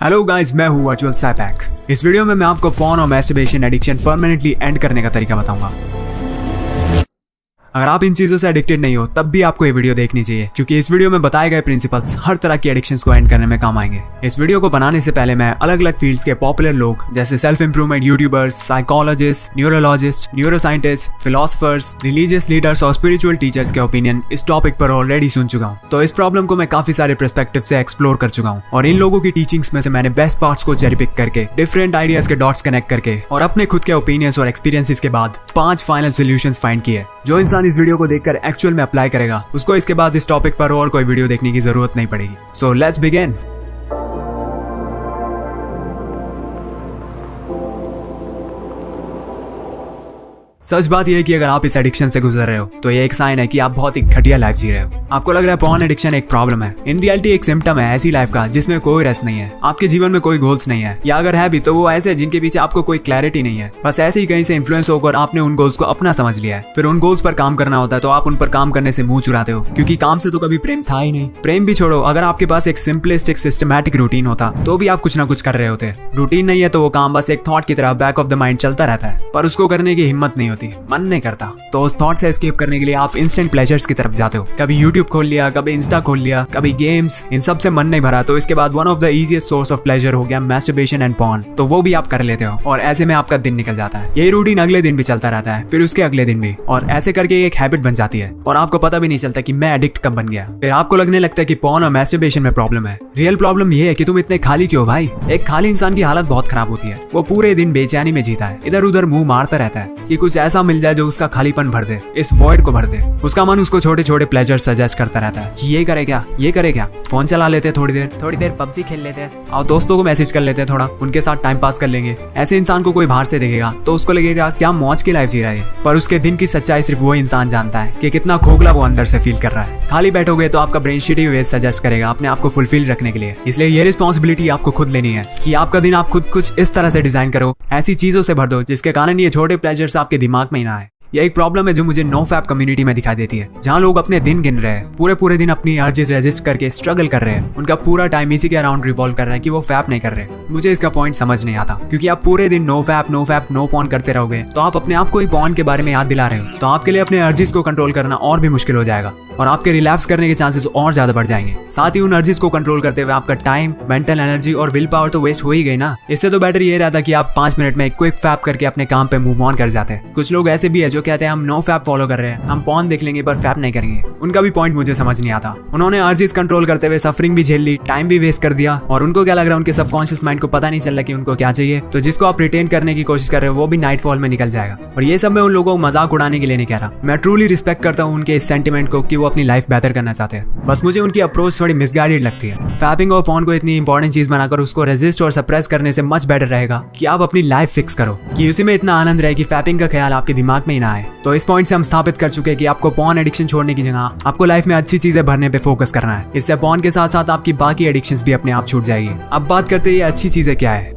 Hello guys, मैं हूँ virtual सैपैक। इस वीडियो में मैं आपको पॉर्न और मैस्टरबेशन एडिक्शन परमानेंटली एंड करने का तरीका बताऊंगा। अगर आप इन चीजों से एडिक्टेड नहीं हो तब भी आपको ये वीडियो देखनी चाहिए, क्योंकि इस वीडियो में बताए गए प्रिंसिपल्स हर तरह की एडिक्शंस को एंड करने में काम आएंगे। इस वीडियो को बनाने से पहले मैं अलग अलग फील्ड्स के पॉपुलर लोग जैसे self improvement YouTubers, psychologist, neurologist, neuroscientist, philosophers, religious leaders और स्पिरिचुअल टीचर्स के ओपिनियन इस टॉपिक पर ऑलरेडी सुन चुका हूँ। तो इस प्रॉब्लम को मैं काफी सारे पर्सपेक्टिव से एक्सप्लोर कर चुका हूँ और इन लोगों की टीचिंग्स में से मैंने बेस्ट पार्ट्स को चेरी पिक करके डिफरेंट आइडियाज के डॉट्स कनेक्ट करके और अपने खुद के ओपिनियंस और एक्सपीरियंसेस के बाद 5 फाइनल सॉल्यूशंस फाइंड किए। जो इंसान इस वीडियो को देखकर एक्चुअल में अप्लाई करेगा उसको इसके बाद इस टॉपिक पर और कोई वीडियो देखने की जरूरत नहीं पड़ेगी। So let's begin. सच बात यह है कि अगर आप इस एडिक्शन से गुजर रहे हो तो ये एक साइन है कि आप बहुत ही घटिया लाइफ जी रहे हो। आपको लग रहा है पॉर्न एडिक्शन एक प्रॉब्लम है। इन रियलिटी एक सिम्टम है ऐसी लाइफ का जिसमें कोई रेस्ट नहीं है, आपके जीवन में कोई गोल्स नहीं है, या अगर है भी तो वो ऐसे है जिनके पीछे आपको कोई क्लैरिटी नहीं है। बस ऐसे ही कहीं से इन्फ्लुएंस होकर आपने उन गोल्स को अपना समझ लिया है। फिर उन गोल्स पर काम करना होता है तो आप उन पर काम करने से मुंह चुराते हो, क्योंकि काम से तो कभी प्रेम था ही नहीं। प्रेम भी छोड़ो, अगर आपके पास एक सिंपलिस्टिक सिस्टमैटिक रूटीन होता तो भी आप कुछ ना कुछ कर रहे होते। रूटीन नहीं है तो वो काम बस एक थॉट की तरह बैक ऑफ द माइंड चलता रहता है, पर उसको करने की हिम्मत नहीं होती, मन नहीं करता। तो उस थॉट से एस्केप करने के लिए आप इंस्टेंट प्लेजर्स की तरफ जाते हो। कभी YouTube खोल लिया, कभी इंस्टा खोल लिया, कभी गेम्स, इन सब से मन नहीं भरा तो इसके बाद one of the easiest source of pleasure हो गया मैस्टरबेशन एंड पॉर्न। तो वो भी आप कर लेते हो और ऐसे में आपका दिन निकल जाता है। यही रूटीन अगले दिन भी चलता रहता है, फिर उसके अगले दिन भी, और ऐसे करके एक हैबिट बन जाती है और आपको पता भी नहीं चलता कि मैं एडिक्ट कब बन गया। फिर आपको लगने लगता है कि पॉर्न और मैस्टरबेशन में प्रॉब्लम है। रियल प्रॉब्लम ये है कि तुम इतने खाली क्यों भाई। एक खाली इंसान की हालत बहुत खराब होती है। वो पूरे दिन बेचैनी में जीता है, इधर उधर मुंह मारता रहता है कि कुछ ऐसा मिल जाए जो उसका खालीपन भर दे, इस वॉइड को भर दे। उसका मन उसको छोटे छोटे प्लेजर सजेस्ट करता रहता है कि ये करे क्या, फोन चला लेते हैं थोड़ी देर पबजी खेल लेते हैं और दोस्तों को मैसेज कर लेते हैं, थोड़ा उनके साथ टाइम पास कर लेंगे। ऐसे इंसान को कोई बाहर से देखेगा तो उसको लगेगा क्या मौज की लाइफ जी रहा है, पर उसके दिन की सच्चाई सिर्फ वो इंसान जानता है कि कितना खोखला वो अंदर से फील कर रहा है। खाली बैठोगे तो आपका ब्रेन शिटी वेज सजेस्ट करेगा अपने आप को फुलफिल रखने के लिए। इसलिए ये रिस्पॉन्सिबिलिटी आपको खुद लेनी है कि आपका दिन आप खुद कुछ इस तरह से डिजाइन करो, ऐसी चीजों से भर दो जिसके कारण ये छोटे प्लेजर्स आपके दिमाग में ही ना आए। यह एक प्रॉब्लम है जो मुझे नो फैप कम्युनिटी में दिखाई देती है, जहाँ लोग अपने दिन गिन रहे हैं, पूरे दिन अपनी अर्जेस रेजिस्ट करके स्ट्रगल कर रहे हैं। उनका पूरा टाइम इसी के अराउंड रिवॉल्व कर रहा है कि वो फैप नहीं कर रहे। मुझे इसका पॉइंट समझ नहीं आता, क्योंकि आप पूरे दिन नो फैप नो पॉर्न करते रहोगे तो आप अपने आप को ही पॉर्न के बारे में याद दिला रहे हो। तो आपके लिए अपने अर्जेस को कंट्रोल करना और भी मुश्किल हो जाएगा और आपके रिलैप्स करने के चांसेस और ज्यादा बढ़ जाएंगे। साथ ही उन अर्जेस को कंट्रोल करते हुए आपका टाइम, मेंटल एनर्जी और विल पावर तो वेस्ट हो ही गई ना। इससे तो बेटर ये रहता कि आप 5 मिनट में एक क्विक फैप करके अपने काम पे मूव ऑन कर जाते हैं। कुछ लोग ऐसे भी है जो कहते हैं हम नो फैप फॉलो कर रहे हैं, हम पॉर्न देख लेंगे पर फैप नहीं करेंगे। उनका भी पॉइंट मुझे समझ नहीं आता। उन्होंने अर्जेस कंट्रोल करते हुए सफरिंग भी झेल ली, टाइम भी वेस्ट कर दिया, और उनको क्या लग रहा है उनके सबकॉन्शियस माइंड को पता नहीं चल रहा कि उनको क्या चाहिए। तो जिसको आप रिटेन करने की कोशिश कर रहे हो वो भी नाइटफॉल में निकल जाएगा। और ये सब मैं उन लोगों को मजाक उड़ाने के लिए नहीं कह रहा। मैं ट्रूली रिस्पेक्ट करता हूँ उनके इस सेंटिमेंट को कि वो अपनी लाइफ बेहतर करना चाहते हैं। बस मुझे उनकी अप्रोच थोड़ी मिसगाइडेड लगती है। फैपिंग और पॉर्न को इतनी इंपॉर्टेंट चीज बनाकर उसको रेजिस्ट और सप्रेस करने से मच बेटर रहेगा कि आप अपनी लाइफ फिक्स करो, कि उसी में इतना आनंद रहे कि फैपिंग का ख्याल आपके दिमाग में ही ना आए। तो इस पॉइंट से हम स्थापित कर चुके हैं कि आपको पॉर्न एडिक्शन छोड़ने की जगह आपको लाइफ में अच्छी चीजें भरने पे फोकस करना है। इससे पॉर्न के साथ साथ आपकी बाकी एडिक्शंस भी अपने आप छूट जाएगी। अब बात करते हैं ये अच्छी चीजें क्या है।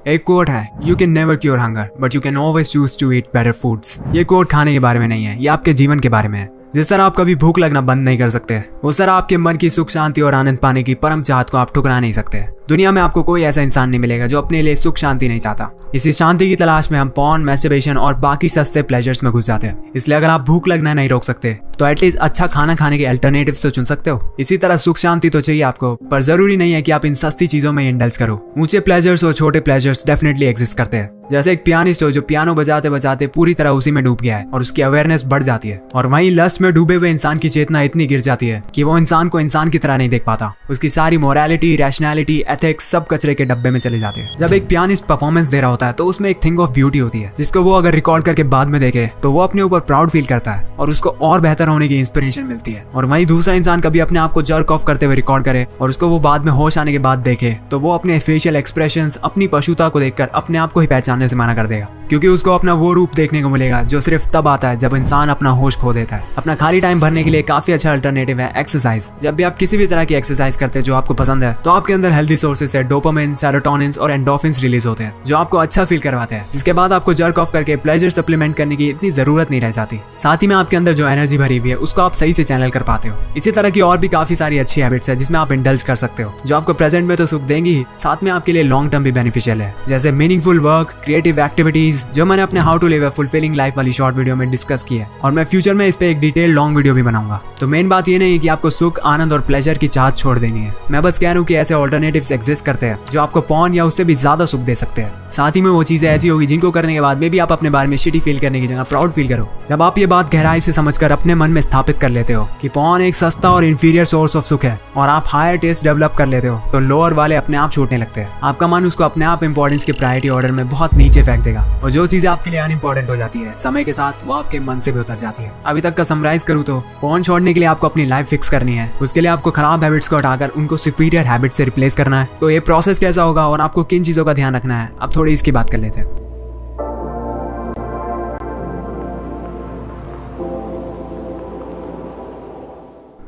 एक कोट है, you can never cure hunger but you can always choose to eat better foods. ये कोट खाने के बारे में नहीं है, ये आपके जीवन के बारे में है। जिस तरह आप कभी भूख लगना बंद नहीं कर सकते, उस तरह आपके मन की सुख शांति और आनंद पाने की परम चाहत को आप ठुकरा नहीं सकते। दुनिया में आपको कोई ऐसा इंसान नहीं मिलेगा जो अपने लिए सुख शांति नहीं चाहता। इसी शांति की तलाश में हम पॉर्न, मैस्टरबेशन और बाकी सस्ते प्लेजर्स में घुस जाते हैं। इसलिए अगर आप भूख लगना नहीं रोक सकते तो एटलीस्ट अच्छा खाना खाने के अल्टरनेटिव्स तो चुन सकते हो। इसी तरह सुख शांति तो चाहिए आपको, पर जरूरी नहीं है कि आप इन सस्ती चीजों में इंडल्ज करो। ऊंचे प्लेजर्स और छोटे प्लेजर्स डेफिनेटली एग्जिस्ट करते हैं। जैसे एक पियानिस्ट हो जो पियानो बजाते बजाते पूरी तरह उसी में डूब गया है और उसकी अवेयरनेस बढ़ जाती है, और वहीं लस्ट में डूबे हुए इंसान की चेतना इतनी गिर जाती है कि वो इंसान को इंसान की तरह नहीं देख पाता। उसकी सारी मोरालिटी, रैशनैलिटी, एथिक्स सब कचरे के डब्बे में चले जाते हैं। जब एक पियानिस्ट परफॉर्मेंस दे रहा होता है तो उसमें एक थिंग ऑफ ब्यूटी होती है जिसको वो अगर रिकॉर्ड करके बाद में देखे तो वो अपने ऊपर प्राउड फील करता है और उसको और बेहतर होने की इंस्पिरेशन मिलती है। और वहीं दूसरा इंसान कभी अपने आप को जर्क ऑफ करते हुए रिकॉर्ड करे और उसको वो बाद में होश आने के बाद देखे तो वो अपने फेशियल एक्सप्रेशंस, अपनी पशुता को देखकर अपने आप को ही पहचानने से मना कर देगा, क्योंकि उसको अपना वो रूप देखने को मिलेगा जो सिर्फ तब आता है जब इंसान अपना होश खो देता है। अपना खाली टाइम भरने के लिए काफी अच्छा अल्टरनेटिव है एक्सरसाइज। जब भी आप किसी भी तरह की एक्सरसाइज करते हैं जो आपको पसंद है तो आपके अंदर हेल्दी सोर्सेज से डोपामिन, सेरोटोनिन और एंडोर्फिन्स रिलीज होते हैं जो आपको अच्छा फील करवाते हैं, जिसके बाद आपको जर्क ऑफ करके प्लेजर सप्लीमेंट करने की इतनी जरूरत नहीं रह जाती। साथ ही में आपके अंदर जो एनर्जी भरी करी हुई है उसको आप सही से चैनल कर पाते हो। इसी तरह की और भी काफी सारी अच्छी हैबिट्स है जिसमें आप इंडल्ज कर सकते हो, जो आपको प्रेजेंट में तो सुख देंगी ही, साथ में आपके लिए लॉन्ग टर्म भी बेनिफिशियल है, जैसे मीनिंगफुल वर्क, क्रिएटिव एक्टिविटीज, जो मैंने अपने how to live a fulfilling life वाली शॉर्ट वीडियो में डिस्कस की है, और मैं फ्यूचर में इस पे एक डिटेल लॉन्ग वीडियो भी बनाऊंगा। तो मेन बात ये नहीं कि आपको सुख, आनंद और प्लेजर की चाहत छोड़ देनी है, मैं बस कह रहा हूँ कि ऐसे ऑल्टरनेटिव्स एग्जिस्ट करते हैं जो आपको पॉर्न या उससे भी ज्यादा सुख दे सकते हैं। साथ ही में वो चीजें ऐसी होगी जिनको करने के बाद में भी आप अपने बारे में शिटी फील करने की जगह प्राउड फील करो। जब आप ये बात गहराई से समझकर अपने मन में स्थापित कर लेते हो कि पॉर्न एक सस्ता और इंफीरियर सोर्स ऑफ सुख है और आप हायर टेस्ट डेवलप कर लेते हो, तो लोअर वाले अपने आप छूटने लगते हैं। आपका मन उसको अपने आप इंपॉर्टेंस के प्रायोरिटी ऑर्डर में बहुत नीचे फेंक देगा, और जो चीजें आपके लिए अनइंपॉर्टेंट हो जाती है समय के साथ वो आपके मन से भी उतर जाती है। अभी तक का समराइज करूँ तो पॉर्न छोड़ने के लिए आपको अपनी लाइफ फिक्स करनी है, उसके लिए आपको खराब हैबिट्स को हटाकर उनको सुपीरियर हैबिट्स से रिप्लेस करना है। तो ये प्रोसेस कैसा होगा और आपको किन चीजों का ध्यान रखना है, अब थोड़ी इसकी बात कर लेते हैं।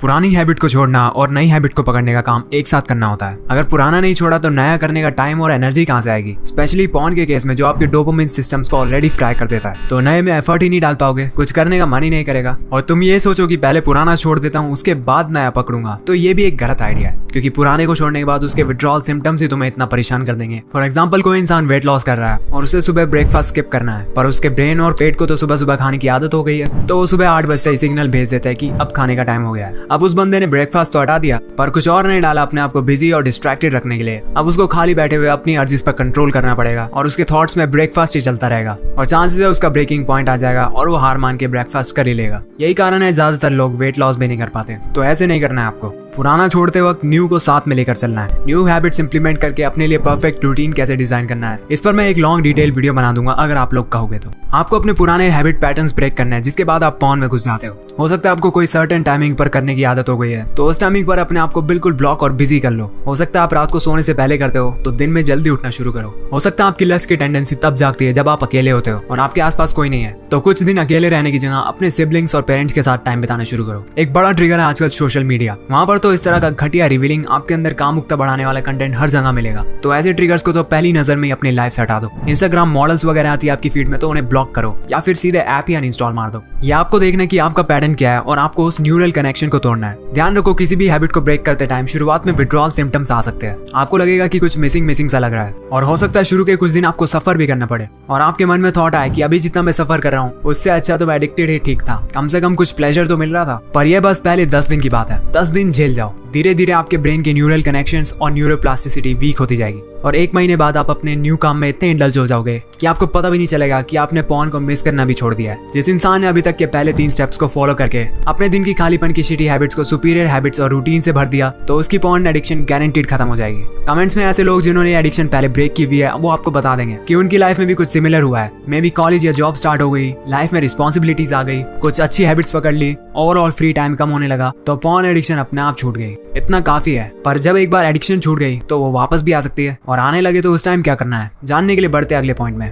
पुरानी हैबिट को छोड़ना और नई हैबिट को पकड़ने का काम एक साथ करना होता है। अगर पुराना नहीं छोड़ा तो नया करने का टाइम और एनर्जी कहां से आएगी, स्पेशली पॉर्न के केस में जो आपके डोपामिन सिस्टम्स को ऑलरेडी फ्राई कर देता है। तो नए में एफर्ट ही नहीं डाल पाओगे, कुछ करने का मन ही नहीं करेगा, और तुम ये सोचो कि पहले पुराना छोड़ देता हूँ उसके बाद नया पकड़ूंगा, तो ये भी एक गलत आइडिया है, क्योंकि पुराने को छोड़ने के बाद उसके विड्रॉल सिम्टम्स ही तुम्हें इतना परेशान कर देंगे। फॉर एग्जाम्पल, कोई इंसान वेट लॉस कर रहा है और उसे सुबह ब्रेकफास्ट स्किप करना है, पर उसके ब्रेन और पेट को तो सुबह सुबह खाने की आदत हो गई है, तो वो सुबह 8 बजे से सिग्नल भेज देता है कि अब खाने का टाइम हो गया है। अब उस बंदे ने ब्रेकफास्ट तो हटा दिया पर कुछ और नहीं डाला अपने आप को बिजी और डिस्ट्रैक्टेड रखने के लिए। अब उसको खाली बैठे हुए अपनी अर्जीज पर कंट्रोल करना पड़ेगा और उसके थॉट्स में ब्रेकफास्ट ही चलता रहेगा, और चांसेस है उसका ब्रेकिंग पॉइंट आ जाएगा और वो हार मान के ब्रेकफास्ट कर ही लेगा। यही कारण है ज्यादातर लोग वेट लॉस भी नहीं कर पाते। तो ऐसे नहीं करना है आपको, पुराना छोड़ते वक्त न्यू को साथ में लेकर चलना है। न्यू हैबिट्स इंप्लीमेंट करके अपने लिए परफेक्ट रूटीन कैसे डिजाइन करना है, इस पर मैं एक लॉन्ग डिटेल वीडियो बना दूंगा अगर आप लोग कहोगे तो। आपको अपने पुराने हैबिट पैटर्न्स ब्रेक करना है, जिसके बाद आप पॉर्न में घुस जाते हो सकता है आपको कोई सर्टेन टाइमिंग पर करने की आदत हो गई है, तो उस टाइमिंग पर अपने आप को बिल्कुल ब्लॉक और बिजी कर लो। हो सकता है आप रात को सोने से पहले करते हो तो दिन में जल्दी उठना शुरू करो। हो सकता है आपकी लस्ट की टेंडेंसी तब जागती है जब आप अकेले होते हो और आपके आसपास कोई नहीं है, तो कुछ दिन अकेले रहने की जगह अपने सिबलिंग्स और पेरेंट्स के साथ टाइम बिताना शुरू करो। एक बड़ा ट्रिगर है आजकल सोशल मीडिया, वहां पर तो इस तरह का घटिया रिवीलिंग आपके अंदर कामुकता बढ़ाने वाला कंटेंट हर जगह मिलेगा, तो ऐसे ट्रिगर्स को तो पहली नजर में ही अपनी लाइफ से हटा दो। इंस्टाग्राम मॉडल्स वगैरह आती है आपकी फीड में तो उन्हें ब्लॉक करो या फिर सीधे ऐप ही अनइंस्टॉल मार दो। ये आपको देखना कि आपका पैटर्न क्या है और आपको उस न्यूरल कनेक्शन को तोड़ना है। ध्यान रखो, किसी भी हैबिट को ब्रेक करते टाइम शुरुआत में विड्रॉल सिम्टम्स आ सकते हैं। आपको लगेगा कि कुछ मिसिंग सा लग रहा है, और हो सकता है शुरू के कुछ दिन आपको सफर भी करना पड़े और आपके मन में थॉट आए कि अभी जितना मैं सफर कर रहा हूँ उससे अच्छा तो मैं एडिक्टेड ही ठीक था, कम से कम कुछ प्लेजर तो मिल रहा था। पर यह बस पहले 10 दिन की बात है, 10 दिन झेल जाओ। धीरे धीरे आपके ब्रेन के न्यूरल कनेक्शंस और न्यूरोप्लास्टिसिटी वीक होती जाएगी और 1 महीने बाद आप अपने न्यू काम में इतने इंडल्ज हो जाओगे कि आपको पता भी नहीं चलेगा कि आपने पॉर्न को मिस करना भी छोड़ दिया है। जिस इंसान ने अभी तक के पहले 3 स्टेप्स को फॉलो करके अपने दिन की खालीपन की शिटी हैबिट्स को सुपीरियर हैबिट्स और रूटीन से भर दिया, तो उसकी पॉर्न एडिक्शन गारंटीड खत्म हो जाएगी। कमेंट्स में ऐसे लोग जिन्होंने एडिक्शन पहले ब्रेक की हुई है वो आपको बता देंगे कि उनकी लाइफ में भी कुछ सिमिलर हुआ है। मे बी कॉलेज या जॉब स्टार्ट हो गई, लाइफ में रिस्पॉन्सिबिलिटीज आ गई, कुछ अच्छी हैबिट्स पकड़ ली, ओवरऑल फ्री टाइम कम होने लगा, तो पॉर्न एडिक्शन अपने आप छूट गई। इतना काफी है, पर जब एक बार एडिक्शन छूट गई तो वो वापस भी आ सकती है, और आने लगे तो उस टाइम क्या करना है जानने के लिए बढ़ते अगले पॉइंट में।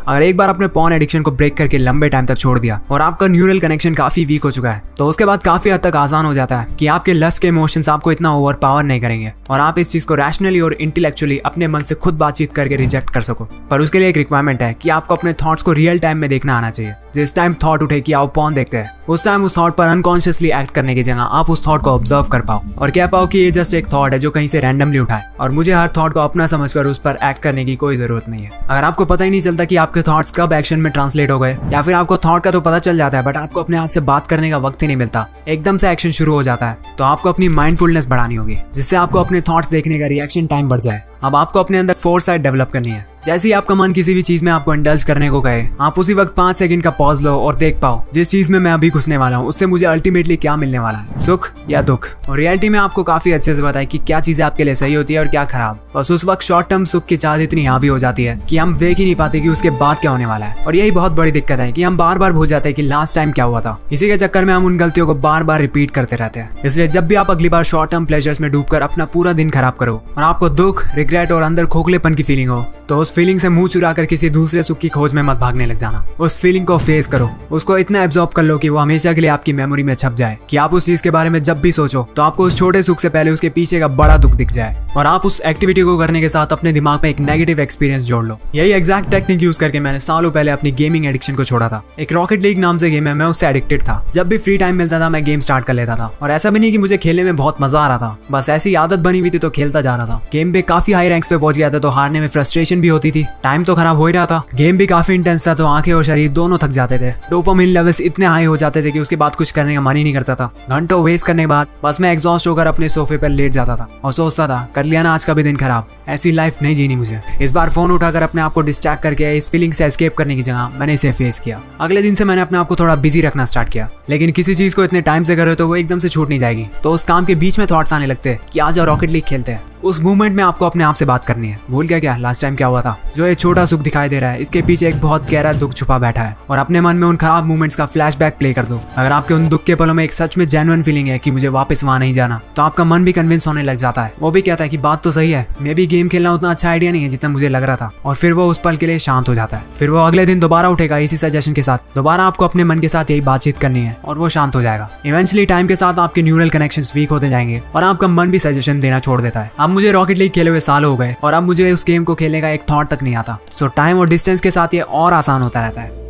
अगर एक बार अपने पॉर्न एडिक्शन को ब्रेक करके लंबे टाइम तक छोड़ दिया और आपका न्यूरल कनेक्शन काफी वीक हो चुका है, तो उसके बाद काफी हद तक आसान हो जाता है कि आपके लस्ट के इमोशंस आपको इतना ओवर पावर नहीं करेंगे और आप इस चीज को रैशनली और इंटेलेक्चुअली अपने मन से खुद बातचीत करके रिजेक्ट कर सको। पर उसके लिए एक रिक्वायरमेंट है कि आपको अपने थॉट्स को रियल टाइम में देखना आना चाहिए। जिस टाइम थॉट उठे कि आप पॉर्न देखते हैं, उस टाइम उस थॉट पर अनकॉन्शियसली एक्ट करने की जगह आप उस थॉट को ऑब्जर्व कर पाओ और कह पाओ कि ये जस्ट एक थॉट है जो कहीं से रैंडमली उठा है और मुझे हर थॉट को अपना समझकर उस पर एक्ट करने की कोई जरूरत नहीं है। अगर आपको पता ही नहीं चलता कि आपके थॉट्स कब एक्शन में ट्रांसलेट हो गए, या फिर आपको थॉट का तो पता चल जाता है बट आपको अपने आप से बात करने का वक्त ही नहीं मिलता, एकदम से एक्शन शुरू हो जाता है, तो आपको अपनी माइंडफुलनेस बढ़ानी होगी जिससे आपको अपने थॉट्स देखने का रिएक्शन टाइम बढ़ जाए। अब आपको अपने अंदर फोरसाइट डेवलप करनी है। जैसे ही आपका मन किसी भी चीज में आपको इंडल्ज करने को कहे, आप उसी वक्त 5 सेकंड का पॉज लो और देख पाओ जिस चीज में मैं अभी घुसने वाला हूँ उससे मुझे अल्टीमेटली क्या मिलने वाला है, सुख या दुख। और रियलिटी में आपको काफी अच्छे से पता है कि क्या चीजें आपके लिए सही होती है और क्या खराब। बस उस वक्त शॉर्ट टर्म सुख की चाहत इतनी हावी हो जाती है कि हम देख ही नहीं पाते कि उसके बाद क्या होने वाला है। और यही बहुत बड़ी दिक्कत है कि हम बार बार भूल जाते हैं कि लास्ट टाइम क्या हुआ था। इसी के चक्कर में हम उन गलतियों को बार बार रिपीट करते रहते हैं। इसलिए जब भी आप अगली बार शॉर्ट टर्म प्लेजर्स में डूबकर अपना पूरा दिन खराब करो और आपको दुख, रिग्रेट और अंदर खोखलेपन की फीलिंग हो, तो उस उस फीलिंग से मुंह चुरा कर किसी दूसरे सुख की खोज में मत भागने लग जाना। उस फीलिंग को फेस करो, उसको इतना एब्जॉर्ब कर लो कि वो हमेशा के लिए आपकी मेमोरी में छप जाए, कि आप उस चीज के बारे में जब भी सोचो तो आपको उस छोटे सुख से पहले उसके पीछे का बड़ा दुख दिख जाए, और आप उस एक्टिविटी को करने के साथ अपने दिमाग में एक नेगेटिव एक्सपीरियंस जोड़ लो। यही एग्जैक्ट टेक्निक यूज करके मैंने सालों पहले अपनी गेमिंग एडिक्शन को छोड़ा था। एक रॉकेट लीग नाम से गेम है, मैं उससे एडिक्टेड था। जब भी फ्री टाइम मिलता था मैं गेम स्टार्ट कर लेता था, और ऐसा भी नहीं कि मुझे खेलने में बहुत मजा आ रहा था, बस ऐसी आदत बनी हुई थी तो खेलता जा रहा था। गेम पे काफी हाई रैंक्स पे पहुंच गया था तो हारने में फ्रस्ट्रेशन भी होती थी, टाइम तो खराब हो ही रहा था, गेम भी काफी इंटेंस था तो आंखें और शरीर दोनों थक जाते थे। डोपामिन लेवल्स इतने हाई हो जाते थे कि उसके बाद कुछ करने का मन ही नहीं करता था। घंटों वेस्ट करने के बाद बस मैं एग्जॉस्ट होकर अपने सोफे पर लेट जाता था और सोचता था कर लिया ना आज का भी दिन खराब, ऐसी लाइफ नहीं जीनी मुझे। इस बार फोन उठाकर अपने आप को डिस्ट्रैक्ट करके इस फीलिंग से एस्केप करने की जगह मैंने इसे फेस किया। अगले दिन से मैंने अपने आप को थोड़ा बिजी रखना स्टार्ट किया, लेकिन किसी चीज को इतने टाइम से करो तो वो एकदम से छूट नहीं जाएगी। तो उस काम के बीच में थॉट्स आने लगते हैं कि आज रॉकेट लीग खेलते हैं। उस मूवमेंट में आपको अपने आप से बात करनी है, भूल गया क्या लास्ट टाइम क्या हुआ था? जो ये छोटा सुख दिखाई दे रहा है इसके पीछे एक बहुत गहरा दुख छुपा बैठा है, और अपने मन में उन खराब मोमेंट्स का फ्लैशबैक प्ले कर दो। अगर आपके उन दुख के पलों में एक सच में जेन्युइन फीलिंग है कि मुझे वापस वहां नहीं जाना, तो आपका मन भी कन्विंस होने लग जाता है। वो भी कहता है कि बात तो सही है, मे भी गेम खेलना उतना अच्छा आइडिया नहीं है जितना मुझे लग रहा था, और फिर वो उस पल के लिए शांत हो जाता है। फिर वो अगले दिन दोबारा उठेगा इसी सजेशन के साथ, दोबारा आपको अपने मन के साथ यही बातचीत करनी है और वो शांत हो जाएगा। इवेंचुअली टाइम के साथ आपके न्यूरल कनेक्शंस वीक होते जाएंगे और आपका मन भी सजेशन देना छोड़ देता है। अब मुझे रॉकेट लीग खेले हुए साल हो गए और अब मुझे उस गेम को खेलने का एक थॉट तक नहीं आता। सो टाइम और डिस्टेंस के साथ ये और आसान होता रहता है।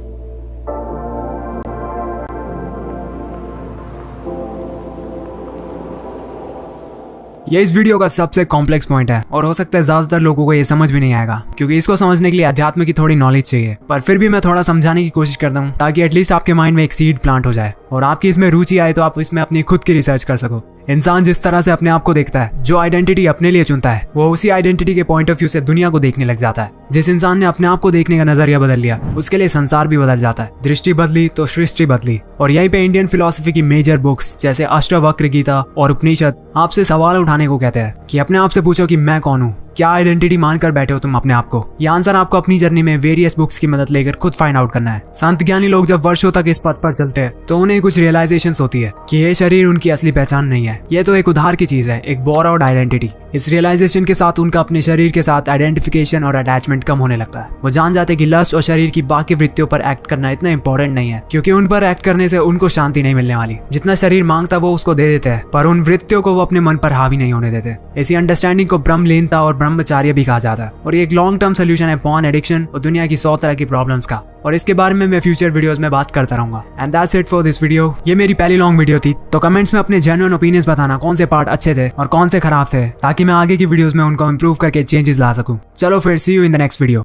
ये इस वीडियो का सबसे कॉम्प्लेक्स पॉइंट है और हो सकता है ज्यादातर लोगों को ये समझ भी नहीं आएगा, क्योंकि इसको समझने के लिए अध्यात्म की थोड़ी नॉलेज चाहिए। पर फिर भी मैं थोड़ा समझाने की कोशिश करता हूँ ताकि एटलीस्ट आपके माइंड में एक सीड प्लांट हो जाए और आपकी इसमें रुचि आए तो आप इसमें अपनी खुद की रिसर्च कर सको। इंसान जिस तरह से अपने आप को देखता है, जो आइडेंटिटी अपने लिए चुनता है, वो उसी आइडेंटिटी के पॉइंट ऑफ व्यू से दुनिया को देखने लग जाता है। जिस इंसान ने अपने आप को देखने का नजरिया बदल लिया, उसके लिए संसार भी बदल जाता है। दृष्टि बदली तो सृष्टि बदली। और यहीं पे इंडियन फिलोसफी की मेजर बुक्स जैसे अष्टावक्र गीता और उपनिषद आपसे सवाल उठाने को कहते हैं कि अपने आप से पूछो कि मैं कौन हूँ, क्या आइडेंटिटी मानकर बैठे हो तुम अपने आप को? ये आंसर आपको अपनी जर्नी में वेरियस बुक्स की मदद लेकर खुद फाइंड आउट करना है। संत ज्ञानी लोग जब वर्षों तक इस पथ पर चलते हैं तो उन्हें कुछ रियलाइजेशंस होती है कि ये शरीर उनकी असली पहचान नहीं है, ये तो एक उधार की चीज है, एक बोरोड आइडेंटिटी। इस रियलाइजेशन के साथ उनका अपने शरीर के साथ आइडेंटिफिकेशन और अटैचमेंट कम होने लगता है। वो जान जाते कि लस्ट और शरीर की बाकी वृत्तियों पर एक्ट करना इतना इंपॉर्टेंट नहीं है, क्योंकि उन पर एक्ट करने से उनको शांति नहीं मिलने वाली। जितना शरीर मांगता वो उसको दे देते हैं, पर उन वृत्तियों को वो अपने मन पर हावी नहीं होने देते। इसी अंडरस्टैंडिंग को ब्रह्मलीनता और ब्रह्मचार्य भी कहा जाता है, और ये एक लॉन्ग टर्म सोल्यूशन है पॉर्न एडिक्शन और दुनिया की 100 तरह की प्रॉब्लम्स का। और इसके बारे में मैं फ्यूचर वीडियोस में बात करता रहूंगा। And that's it for this video. ये मेरी पहली लॉन्ग वीडियो थी, तो कमेंट्स में अपने जेन्युइन ओपिनियंस बताना कौन से पार्ट अच्छे थे और कौन से खराब थे, ताकि मैं आगे की वीडियोस में उनको इंप्रूव करके चेंजेस ला सकूं। चलो फिर see you in the next video.